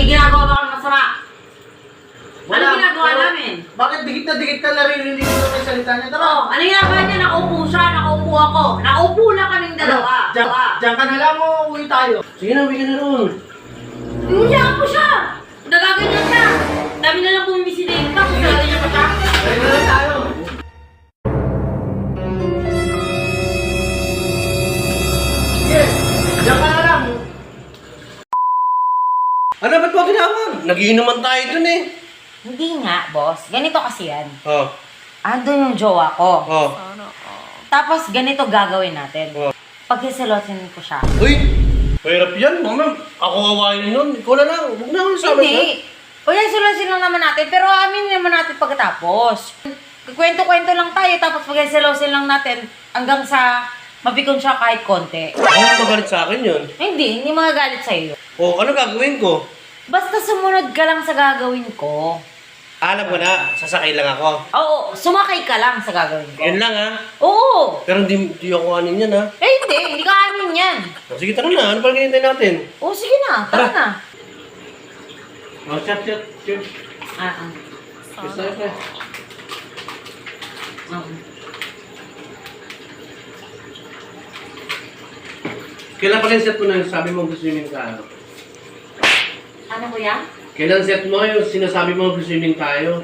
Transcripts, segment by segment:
May ginagawa ba kang masama? Ano Wala. ginagawa namin? Bakit dikit na dikit ka naririnig mo na yung salita niya? Tara! Oo, ano ginagawa niya? Nakaupo siya, nakaupo ako. Nakaupo na kaming dalawa. Diyan ka na lang o uwi tayo? Sige na, uwi ka na ron. Iulihan mo siya! Nagaganyan siya! Dami na lang bumibisita yung pa, kung nagaganyan pa siya. Uwi na lang tayo! Sige! Diyan ka na lang! Ano, ba't mo tinawag? Nagiinuman tayo dun eh. Hindi nga, boss. Ganito kasi yan. Oh, Andun yung jowa ko. oh. Tapos ganito gagawin natin. Oh. Pagkisilosin ko siya. Uy, mahirap yan. Mama, ako awayin nun. Ikaw na lang. Huwag na akong sama siya. Hindi. Pagkisilosin lang naman natin, pero amin naman natin pagkatapos. Kwento-kwento lang tayo, tapos pagkisilosin lang natin hanggang sa mapikon siya kahit konti. Ano magalit sa akin yun? Hindi magagalit sa'yo. Oh, ano gagawin ko? Basta sumunod ka lang sa gagawin ko. Alam ko na, sasakay lang ako. Oo, sumakay ka lang sa gagawin ko. Yun lang ha. Oo. Pero hindi ako anin yan ha. Hindi ka amin yan. Oh, sige, tara na. Ano pa hinihintay natin? Oo, sige na, tara na. Oh, chat. Ah. Sige. Kailan pala yung set mo na yung sabi mo mag-swimming ka? Ano ko yan? Kailan set mo yung sinasabi mo mag-swimming tayo?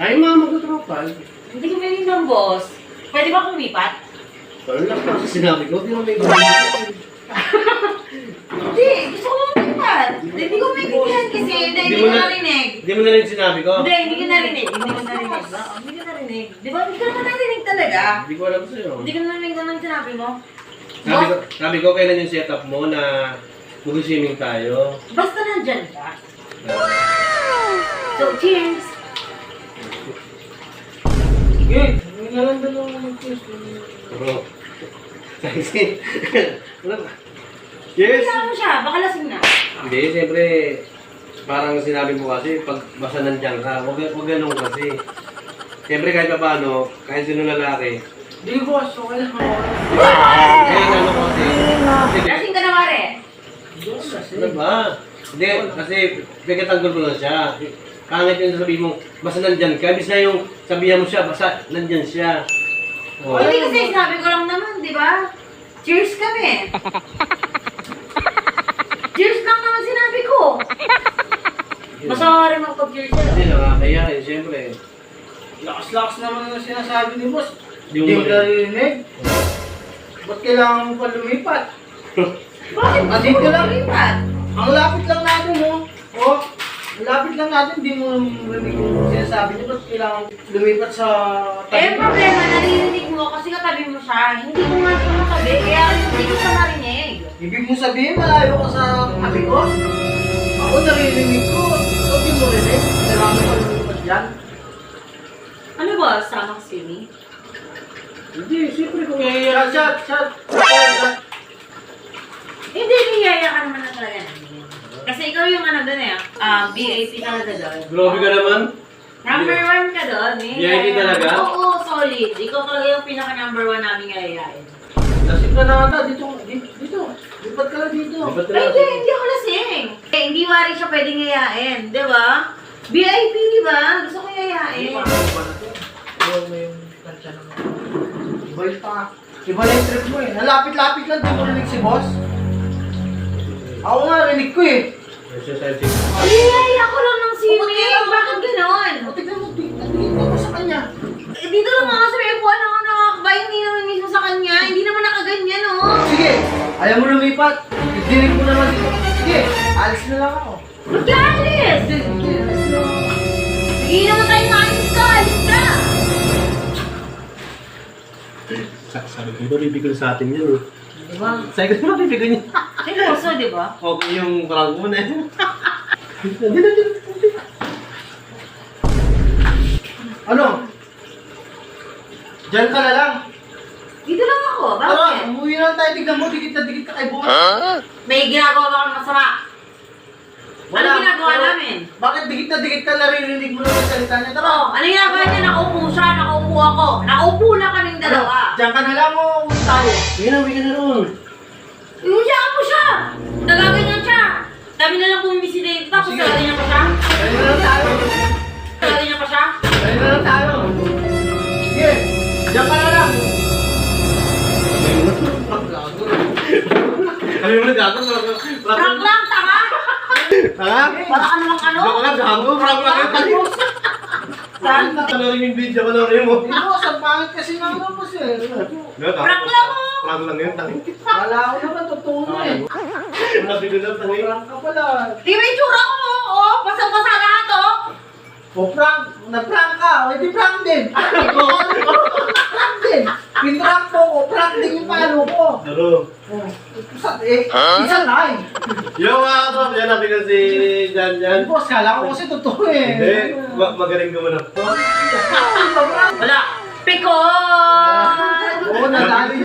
Ay, mag-tropa. Hindi ko meron ng boss. Pwede ba kumipat? Wala lang pa sa sinabi ko. Hindi mo may gawin. Hindi, gusto ko kumipat. Hindi ko maintindihan kasi hindi ko narinig. Hindi mo na rin sinabi ko? Hindi ko narinig. Hindi ko narinig. Di ba? Hindi ko naman narinig talaga. Hindi ko alam sa'yo. Hindi ko narinig naman sinabi mo. Sabi ko kailan yung setup mo na mag-swimming tayo. Basta nandyan ka. So, cheers! Sige! Uwi na lang dalawang mag-kiss. Oo. Kasi, ano ba? Yes! Kaya mo siya, baka lasing na. Hindi, siyempre, parang sinabi mo kasi, pag basta nandiyan ka, huwag ganun kasi. Siyempre kahit pa paano, kahit sino lalaki, Di boss, okay lang ako. eh, ano kasi, Lasing ka na, Mare. ano ba? Hindi, kasi pagkatanggol mo lang siya. Kangit yung sabihin mo, basta nandyan ka, ibig na yung sabihan mo siya, basta nandyan siya. Oh. Hindi kasi sabi ko lang naman, di ba? Cheers kami. Cheers lang naman sinabi ko. Masama rin magpag-cheers Hindi, yan. nakakaya eh, siyempre. Lakas-lakas naman ang sinasabi ni boss. Di Hindi mo mo narinig. Ba't kailangan mo pa lumipat? Bakit? Andito ka lang. Lipat. Ang lapit lang natin, oh. Oh, ang lapit lang natin, di mo narinig yung sinasabi niya. Ba't kailangan lumipat sa Eh, problema, naririnig mo kasi katabi mo siya. Hindi ko nga siya matabi, kaya hindi ko siya marinig. Ibig mo sabihin, malayo ka sa tabi ko? Ako naririnig ko. Ikaw di mo rinig. Kailangan mo pa lumipat yan. Ano ba, samang swimming? Hindi, siyempre kung Shot. Hindi, niyaya ka naman na talaga namin. Kasi ikaw yung ano doon eh, VIP talaga doon. Grabe ka naman. Number 1 ka doon eh. VIP talaga? Oo, solid. Ikaw talaga yung pinaka-number 1 namin yayayain. Lasing ka na ata. Dito. Lipat ka lang dito. Ba't Ay, hindi ako lasing. Eh, hindi wari siya pwedeng yayain, di ba? VIP, di ba? Gusto ko yayain. Iba na yung trip mo eh. Nalapit-lapit lang, di mo rinig si boss. Ako nga, rinig ko eh. Yayaya ko lang ng swimming. Bakit ganon? O, tignan mo, tignan mo sa kanya. Eh, dito lang nga sa may buwan ako nakakabay. Hindi naman mismo sa kanya. Hindi naman nakaganyan, oh. Sige, ayaw mo lumipat. Dinig mo naman dito. Sige, alis na lang ako. Mag-alis! Sige, alis na lang ako. Hindi naman tayo maalis ka. Alis ka! Sabi ko, ito bibigyan sa atin yun. Di ba? Sabi ko, bibigyan niya. Seryoso, di ba? Okay yung prank mo na eh. Ano? Diyan ka na lang. Dito lang ako. Tara, Bakit? umuwi na lang tayo. Tignan mo, dikit na dikit ka kay boss. May ginagawa ba kang masama? Ano ginagawa pero namin? Bakit dikit na dikit ka naririnig mo lang yung salita niya? Tara. Oh, ano ginagawa niya? Nakaupo siya, nakaupo ako. Nakaupo na kaming dalawa. Diyan ka na lang o uwi tayo. Sige na, uwi ka na ron. Iulihan mo siya! Nagaganyan siya! Dami Lagi na lang bumimisita dito, tapos Sige. salari niya pa siya. Ayun na lang tayo. Salari niya pa siya. Ayun na lang tayo. Sige, diyan ka na lang. Kami mo na gago. Prank lang, tama! Ha? Para ka namang ano? Joke lang, gago. Prank lang yun. Saan? Panorin yung video, panorin mo. Hindi mo, sa pangit kasi ng ano mo siya. Prank lang mo! Prank lang yun, tangin. Kala ko naman totoo mo eh. Ang nabigo lang, tangin. Prank ka pala. Di ba yung tsura ko? Oo, basang-basa lahat, oh! O prank, nag-prank ka, o di prank din. Prank din. Pinrank mo ko, prank din yung palo ko. Pero, Isa na eh. yung mga katrop, yan nabigo si Jan Jan. Boss, kala ko kasi totoo eh. Hindi, magaling ka mo na. Wala! Pikon! Oo, nadali